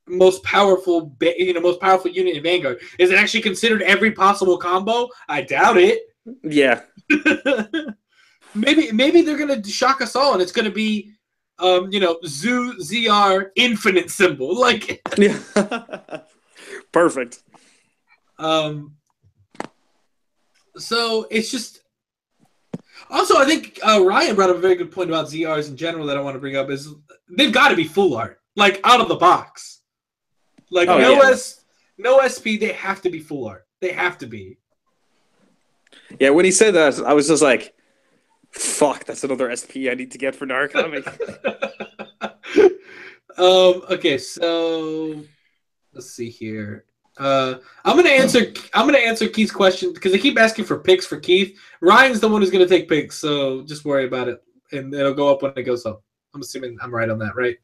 most powerful unit in Vanguard. Is it actually considered every possible combo? I doubt it. Yeah. Maybe they're gonna shock us all, and it's gonna be, Zoo ZR infinite symbol. Like, yeah. Perfect. So it's just. Also, I think Ryan brought up a very good point about ZRs in general that I want to bring up is they've got to be full art, like out of the box. Like no SP, they have to be full art. They have to be. Yeah, when he said that, I was just like, "Fuck, that's another SP I need to get for Narukami." Okay, so let's see here. I'm gonna answer Keith's question because they keep asking for picks for Keith. Ryan's the one who's gonna take picks, so just worry about it, and it'll go up when it goes up. I'm assuming I'm right on that, right?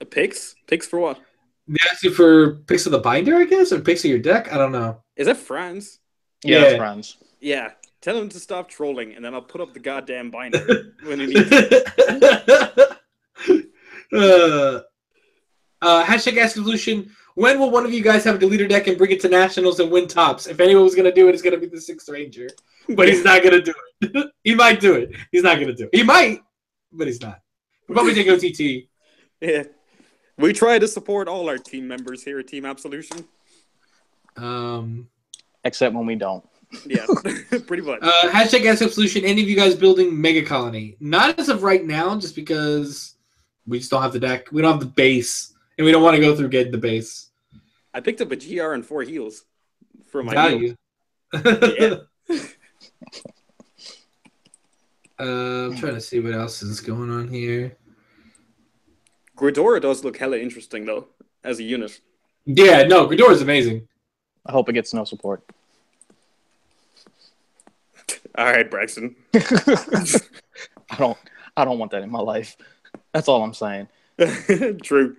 Picks? Picks for what? They ask you for picks of the binder, I guess, or picks of your deck. I don't know. Is that Franz? Yeah, that's Franz. Yeah. Tell him to stop trolling, and then I'll put up the goddamn binder when he needs it. Hashtag Ask Absolution. When will one of you guys have a deleter deck and bring it to nationals and win tops? If anyone was going to do it, it's going to be the 6th Ranger. But he's not going to do it. He might do it. He's not going to do it. He might, but he's not. We'll probably take OTT. Yeah. We try to support all our team members here at Team Absolution. Except when we don't. Yeah, pretty much. Hashtag Ask Absolution. Any of you guys building Mega Colony? Not as of right now, just because we just don't have the deck. We don't have the base, and we don't want to go through getting the base. I picked up a GR and 4 heals for my value. Yeah. I'm trying to see what else is going on here. Gridora does look hella interesting, though, as a unit. Yeah, no, Gridora is amazing. I hope it gets no support. All right, Braxton. I don't want that in my life. That's all I'm saying. True.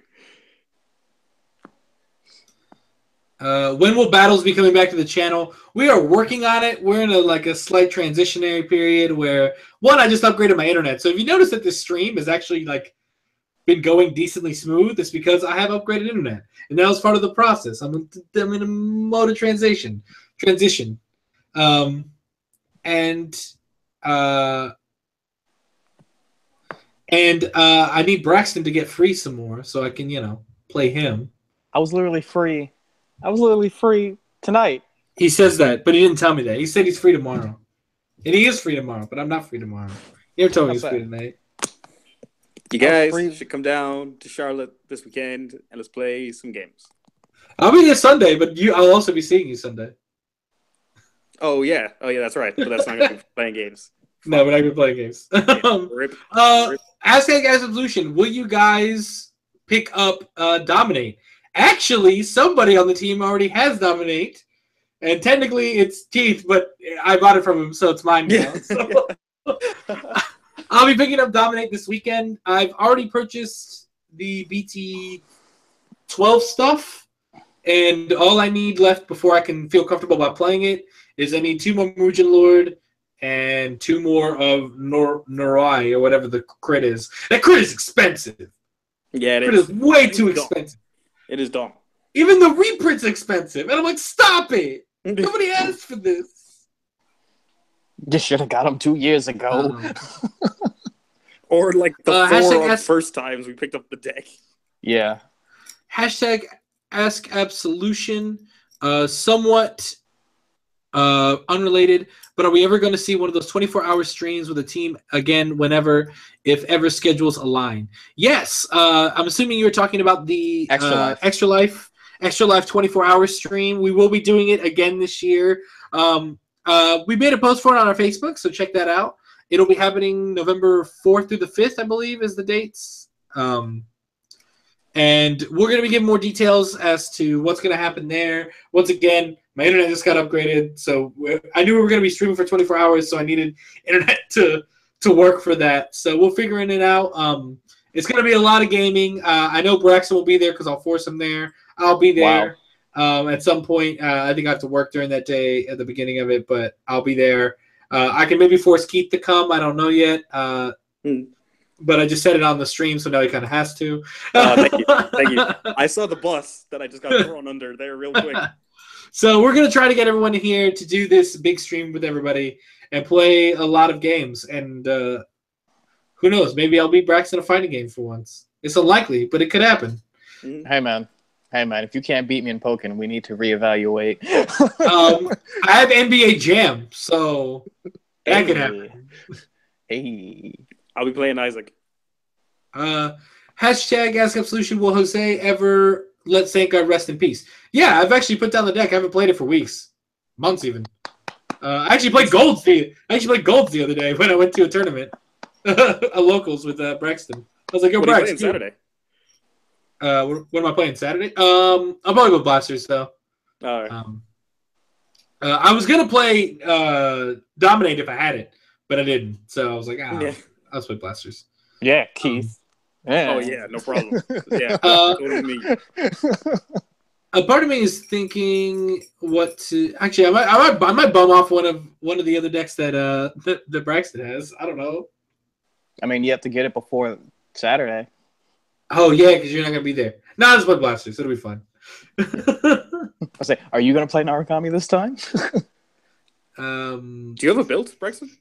When will battles be coming back to the channel? We are working on it. We're in a slight transitionary period where I just upgraded my internet. So if you notice that this stream has actually been going decently smooth, it's because I have upgraded internet, and that was part of the process. I'm in a mode of transition. I need Braxton to get free some more so I can play him. I was literally free tonight. He says that, but he didn't tell me that. He said he's free tomorrow. And he is free tomorrow, but I'm not free tomorrow. You never told me he's free tonight. You guys should come down to Charlotte this weekend and let's play some games. I'll be there Sunday, but I'll also be seeing you Sunday. Oh, yeah, that's right. But that's not going to be playing games. No, we're not going to be playing games. Rip. Aztec Absolution, will you guys pick up Dominate? Actually, somebody on the team already has Dominate. And technically, it's Teeth, but I bought it from him, so it's mine now. So. I'll be picking up Dominate this weekend. I've already purchased the BT12 stuff, and all I need left before I can feel comfortable about playing it is I need 2 more Mugen Lord and 2 more of Norai or whatever the crit is. That crit is expensive. Yeah, it is way too expensive. It is dumb. Even the reprint's expensive, and I'm like, stop it! Nobody asked for this. You should have got them 2 years ago. Or the 4 first times we picked up the deck. Yeah. Hashtag Ask Absolution. Somewhat unrelated, but are we ever going to see one of those 24-hour streams with a team again whenever, if ever schedules align? Yes. I'm assuming you were talking about the Extra Life 24-hour stream. We will be doing it again this year. We made a post for it on our Facebook, so check that out. It'll be happening November 4th through the 5th, I believe, is the dates. And we're going to be giving more details as to what's going to happen there. Once again, my internet just got upgraded, so I knew we were going to be streaming for 24 hours, so I needed internet to work for that. So we're figuring it out. It's going to be a lot of gaming. I know Braxton will be there because I'll force him there. I'll be there. Wow. At some point. I think I have to work during that day at the beginning of it, but I'll be there. I can maybe force Keith to come. I don't know yet. But I just said it on the stream, so now he kind of has to. Thank you. I saw the bus that I just got thrown under there real quick. So we're going to try to get everyone here to do this big stream with everybody and play a lot of games. And who knows? Maybe I'll beat Braxton in a fighting game for once. It's unlikely, but it could happen. Hey, man, if you can't beat me in Pokken, we need to reevaluate. I have NBA Jam, so that could happen. Hey. I'll be playing Isaac. Hashtag Ask Absolution. Will Jose ever let Sankar rest in peace? Yeah, I've actually put down the deck. I haven't played it for weeks. Months even. I actually played Golds the other day when I went to a tournament. A locals with Braxton. I was like, yo, Braxton. What are you playing Saturday? What am I playing Saturday? I'll probably go Blasters, though. All right. I was going to play Dominate if I had it, but I didn't. So I was like, I'll play Blasters. Yeah, Keith. Oh, yeah, no problem. Yeah, totally me. A part of me is thinking what to... Actually, I might bum off one of the other decks that Braxton has. I don't know. I mean, you have to get it before Saturday. Oh, yeah, because you're not going to be there. No, I'll just play Blasters. It'll be fun. I say, are you going to play Narukami this time? Do you have a build, Braxton?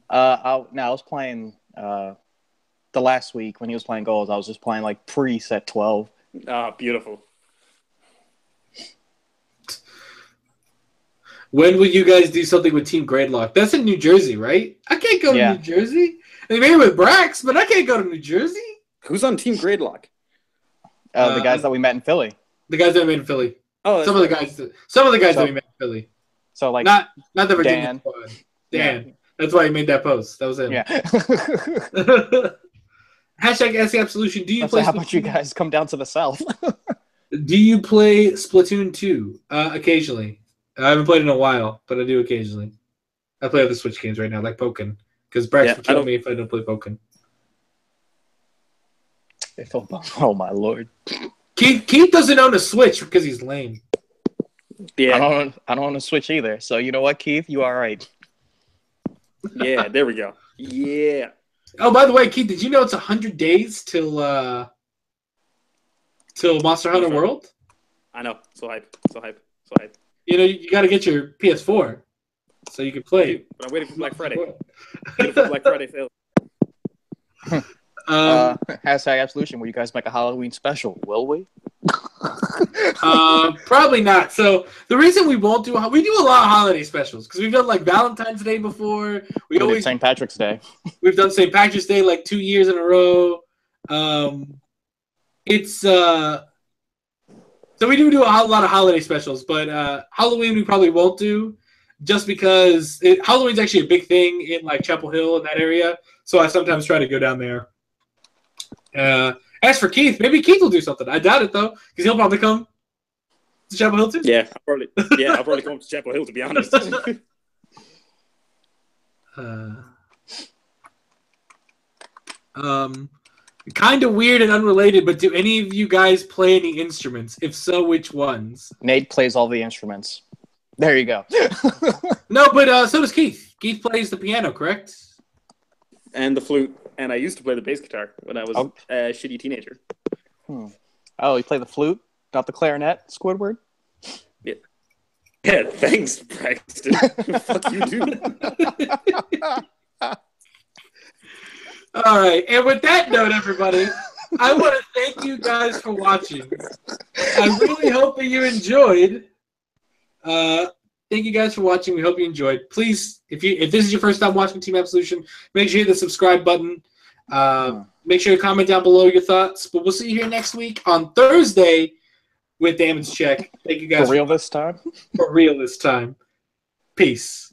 I was playing the last week when he was playing Golds. I was just playing like pre-set 12. Ah, beautiful. When will you guys do something with Team Gradelock? That's in New Jersey, right? I can't go to New Jersey. I mean, maybe with Brax, but I can't go to New Jersey. Who's on Team Gradelock? The guys that we met in Philly. The guys that we met in Philly. Oh, some of the guys that we met in Philly. So like not the Virginia squad. Dan. Yeah. That's why he made that post. That was him. Yeah. Hashtag Ask Absolution. Do you play? How about you guys come down to the south? Do you play Splatoon 2? Occasionally. I haven't played in a while, but I do occasionally. I play other Switch games right now, like Pokken, because Brax would kill me if I don't play Pokken. Oh my lord! Keith doesn't own a Switch because he's lame. Yeah, I don't want to switch either. So you know what, Keith, you are right. yeah. There we go. Yeah. Oh, by the way, Keith, did you know it's 100 days till Monster Hunter World? I know. So hype. So hype. So hype. You know, you got to get your PS4 so you can play. But I'm waiting for Black Friday. Waiting for Black Friday sale. Hashtag Absolution. Will you guys make a Halloween special? Will we? Probably not. So the reason we won't do we do a lot of holiday specials because we've done like Valentine's Day before. We did always St. Patrick's Day. We've done St. Patrick's Day like 2 years in a row. So we do a lot of holiday specials, but Halloween we probably won't do just because Halloween's actually a big thing in like Chapel Hill in that area. So I sometimes try to go down there. As for Keith, maybe Keith will do something. I doubt it though, because he'll probably come to Chapel Hill too. Yeah, I'll probably come to Chapel Hill to be honest. Kind of weird and unrelated, but do any of you guys play any instruments? If so, which ones? Nate plays all the instruments. There you go. No, but so does Keith. Keith plays the piano, correct? And the flute. And I used to play the bass guitar when I was a shitty teenager. Oh, you play the flute, not the clarinet, Squidward? Yeah. Yeah, thanks, Braxton. Fuck you, dude. All right, and with that note, everybody, I want to thank you guys for watching. I really hope that you enjoyed. Thank you guys for watching. We hope you enjoyed. Please, if this is your first time watching Team Absolution, make sure you hit the subscribe button. Make sure to comment down below your thoughts. But we'll see you here next week on Thursday with Damage Check. Thank you guys. For real this time? For real this time. Peace.